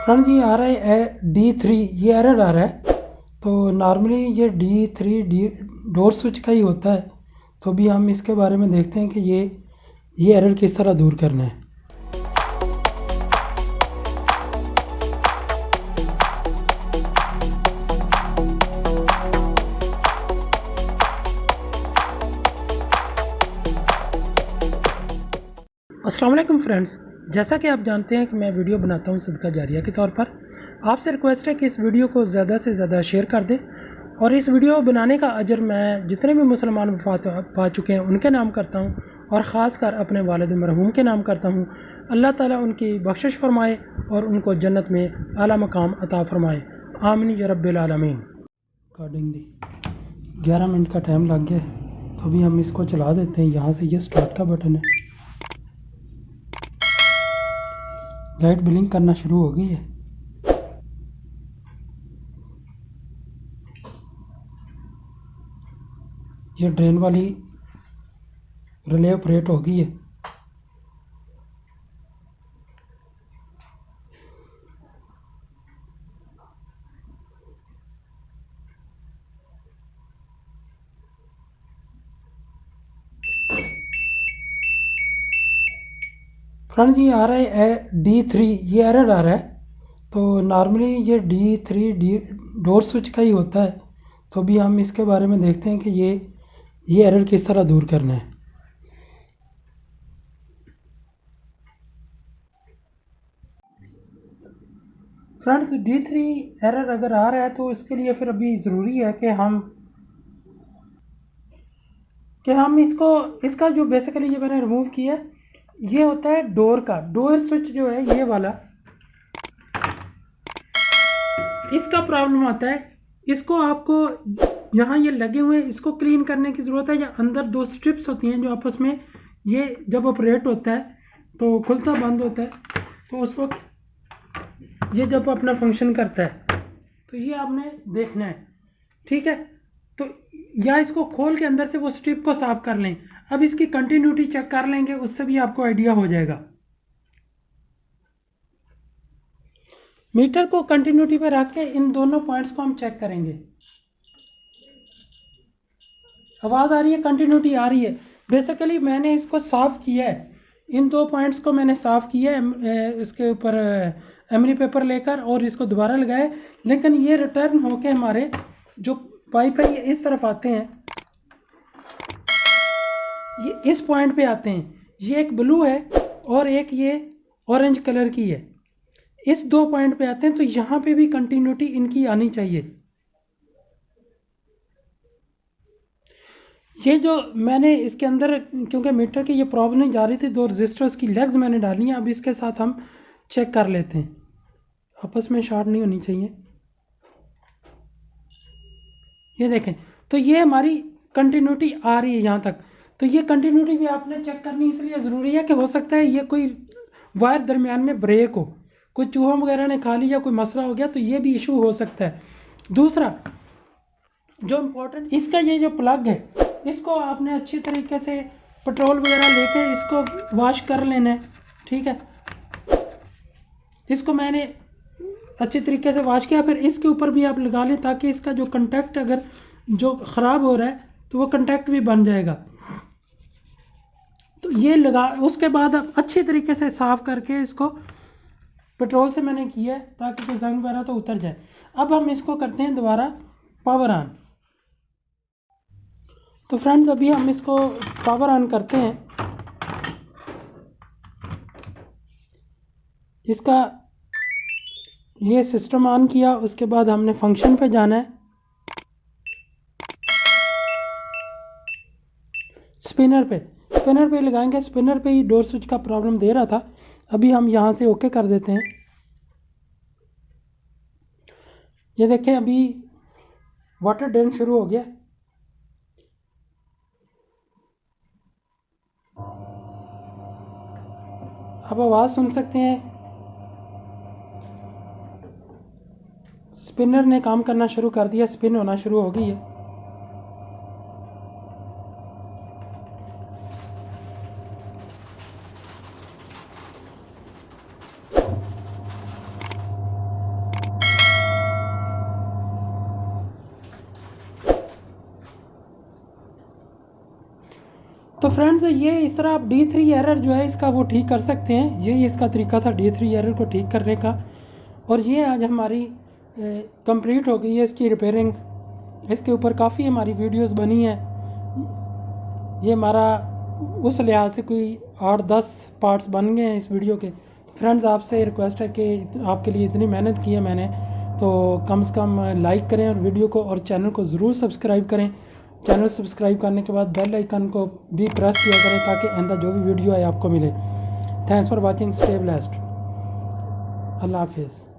Friends ये आ रहा है D3, ये एरर आ रहा है। तो नॉर्मली ये D3 डोर स्विच का ही होता है। तो अभी हम इसके बारे में देखते हैं कि ये एरर किस तरह दूर करना है। अस्सलाम वालेकुम फ्रेंड्स, जैसा कि आप जानते हैं कि मैं वीडियो बनाता हूं सदका जारिया के तौर पर। आपसे रिक्वेस्ट है कि इस वीडियो को ज़्यादा से ज़्यादा शेयर कर दें और इस वीडियो बनाने का अजर मैं जितने भी मुसलमान वफ़ात पा चुके हैं उनके नाम करता हूं और ख़ास कर अपने वालिद मरहूम के नाम करता हूं। अल्लाह ताला उनकी बख्शिश फरमाए और उनको जन्नत में आला मकाम अता फ़रमाए, आमीन या रब्बिल आलमीन। रिकॉर्डिंग दी 11 मिनट का टाइम लग गया है, तो अभी हम इसको चला देते हैं। यहाँ से ये स्टार्ट का बटन है, लाइट ब्लिंक करना शुरू हो गई है। ये ड्रेन वाली रिले ऑपरेट हो गई है। फ्रेंड्स ये आ रहा है D3, ये एरर आ रहा है। तो नॉर्मली ये D3 डोर स्विच का ही होता है। तो अभी हम इसके बारे में देखते हैं कि ये एरर किस तरह दूर करना है। फ्रेंड्स D3 एरर अगर आ रहा है तो इसके लिए फिर अभी ज़रूरी है कि हम इसका जो बेसिकली ये मैंने रिमूव किया है, ये होता है डोर स्विच जो है ये वाला, इसका प्रॉब्लम आता है। इसको आपको यहाँ ये लगे हुए हैं, इसको क्लीन करने की ज़रूरत है। या अंदर दो स्ट्रिप्स होती हैं जो आपस में ये जब ऑपरेट होता है तो खुलता बंद होता है, तो उस वक्त ये जब अपना फंक्शन करता है तो ये आपने देखना है, ठीक है। तो या इसको खोल के अंदर से वो स्ट्रिप को साफ कर लें। अब इसकी कंटिन्यूटी चेक कर लेंगे, उससे भी आपको आइडिया हो जाएगा। मीटर को कंटिन्यूटी पे रख के इन दोनों पॉइंट्स को हम चेक करेंगे। आवाज़ आ रही है, कंटिन्यूटी आ रही है। बेसिकली मैंने इसको साफ़ किया है, इन दो पॉइंट्स को मैंने साफ़ किया है इसके ऊपर एमरी पेपर लेकर और इसको दोबारा लगाया। लेकिन ये रिटर्न होके हमारे जो पाइप है ये इस तरफ आते हैं, ये इस पॉइंट पे आते हैं। ये एक ब्लू है और एक ये ऑरेंज कलर की है, इस दो पॉइंट पे आते हैं। तो यहाँ पे भी कंटिन्यूटी इनकी आनी चाहिए। ये जो मैंने इसके अंदर, क्योंकि मीटर की ये प्रॉब्लम नहीं जा रही थी, दो रजिस्टर्स की लेग्स मैंने डाली हैं। अब इसके साथ हम चेक कर लेते हैं, आपस में शॉर्ट नहीं होनी चाहिए। ये देखें, तो ये हमारी कंटिन्यूटी आ रही है यहाँ तक। तो ये कंटिन्यूटी भी आपने चेक करनी इसलिए ज़रूरी है कि हो सकता है ये कोई वायर दरमियान में ब्रेक हो, कोई चूहा वगैरह ने खा लिया, कोई मसला हो गया, तो ये भी इशू हो सकता है। दूसरा जो इम्पोर्टेंट, इसका ये जो प्लग है, इसको आपने अच्छी तरीके से पेट्रोल वगैरह लेके इसको वॉश कर लेना है, ठीक है। इसको मैंने अच्छी तरीके से वॉश किया, फिर इसके ऊपर भी आप लगा लें ताकि इसका जो कंटेक्ट अगर जो ख़राब हो रहा है तो वो कंटेक्ट भी बन जाएगा। तो ये लगा, उसके बाद आप अच्छी तरीके से साफ़ करके इसको पेट्रोल से मैंने किया है ताकि कोई जंग वगैरह तो उतर जाए। अब हम इसको करते हैं दोबारा पावर ऑन। तो फ्रेंड्स अभी हम इसको पावर ऑन करते हैं। इसका ये सिस्टम ऑन किया, उसके बाद हमने फंक्शन पे जाना है। स्पिनर पे लगाएंगे। स्पिनर पे ही डोर स्विच का प्रॉब्लम दे रहा था। अभी हम यहाँ से ओके कर देते हैं। ये देखें, अभी वाटर ड्रेन शुरू हो गया। आप आवाज़ सुन सकते हैं, स्पिनर ने काम करना शुरू कर दिया, स्पिन होना शुरू हो गई है। तो फ्रेंड्स ये इस तरह आप D3 एरर जो है इसका वो ठीक कर सकते हैं। ये इसका तरीका था D3 एरर को ठीक करने का। और ये आज हमारी कंप्लीट हो गई है इसकी रिपेयरिंग। इसके ऊपर काफ़ी हमारी वीडियोस बनी है। ये हमारा उस लिहाज से कोई 8-10 पार्ट्स बन गए हैं इस वीडियो के। तो फ्रेंड्स आपसे रिक्वेस्ट है कि आपके लिए इतनी मेहनत की है मैंने, तो कम से कम लाइक करें और वीडियो को और चैनल को ज़रूर सब्सक्राइब करें। चैनल सब्सक्राइब करने के बाद बेल आइकन को भी प्रेस किया करें ताकि आइंदा जो भी वीडियो है आपको मिले। Thanks for watching, stay blessed, Allah हाफिज़।